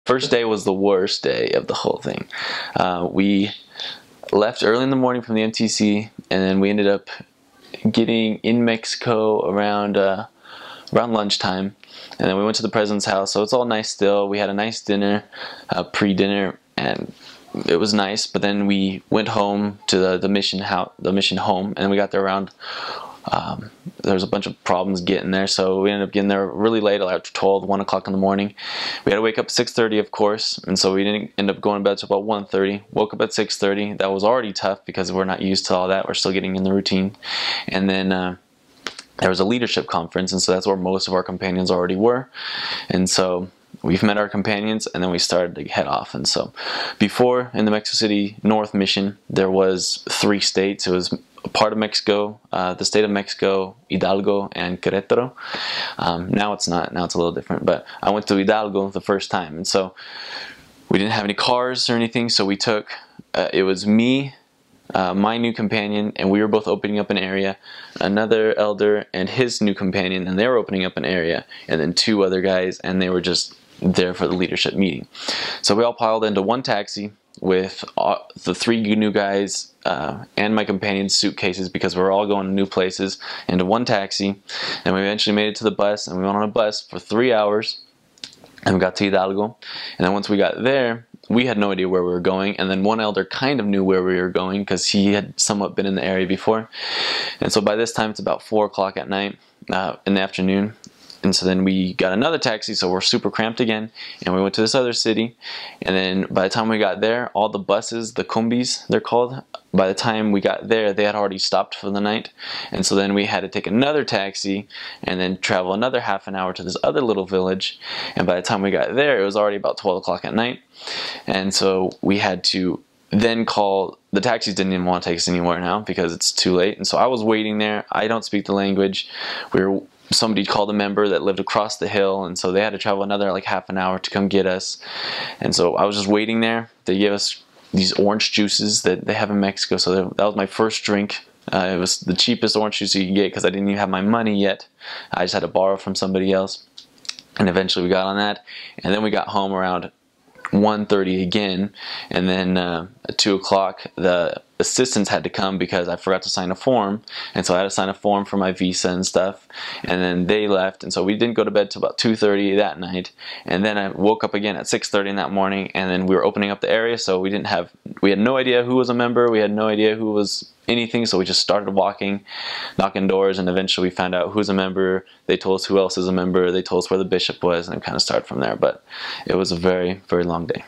First day was the worst day of the whole thing. We left early in the morning from the MTC, and then we ended up getting in Mexico around lunchtime, and then we went to the president's house. So it's all nice still. We had a nice dinner, pre-dinner, and it was nice. But then we went home to the mission home, and we got there around. There was a bunch of problems getting there, so we ended up getting there really late, like 12, 1 o'clock in the morning. We had to wake up at 6:30, of course, and so we didn't end up going to bed till about 1:30. Woke up at 6:30. That was already tough because we're not used to all that. We're still getting in the routine. And then there was a leadership conference, and so that's where most of our companions already were. And so we've met our companions, and then we started to head off. And so before, in the Mexico City North mission, there was 3 states. It was a part of Mexico, the state of Mexico, Hidalgo, and Querétaro. Now it's not. Now it's a little different. But I went to Hidalgo the first time, and so we didn't have any cars or anything, so we took, it was me, my new companion, and we were both opening up an area, another elder and his new companion, and they were opening up an area, and then 2 other guys, and they were just there for the leadership meeting. So we all piled into one taxi with the 3 new guys and my companion's suitcases, because we were all going to new places, into one taxi. And we eventually made it to the bus, and we went on a bus for 3 hours, and we got to Hidalgo. And then once we got there, we had no idea where we were going, and then one elder kind of knew where we were going because he had somewhat been in the area before. And so by this time it's about 4 o'clock at night, in the afternoon. And so then we got another taxi, so we're super cramped again, and we went to this other city. And then by the time we got there, all the buses, the combis they're called, by the time we got there, they had already stopped for the night. And so then we had to take another taxi and then travel another half an hour to this other little village. And by the time we got there, it was already about 12 o'clock at night. And so we had to then call, the taxis didn't even want to take us anywhere now because it's too late. And so I was waiting there. I don't speak the language. Somebody called a member that lived across the hill, and so they had to travel another like half an hour to come get us. And so I was just waiting there. They gave us these orange juices that they have in Mexico, so that was my first drink. It was the cheapest orange juice you could get because I didn't even have my money yet. I just had to borrow from somebody else. And eventually we got on that, and then we got home around 1:30 again, and then at 2 o'clock the assistants had to come because I forgot to sign a form, and so I had to sign a form for my visa and stuff, and then they left, and so we didn't go to bed till about 2:30 that night. And then I woke up again at 6:30 in that morning, and then we were opening up the area, so we had no idea who was a member, we had no idea who was anything, so we just started walking, knocking doors, and eventually we found out who's a member. They told us who else is a member, they told us where the bishop was, and it kind of started from there. But it was a very, very long day.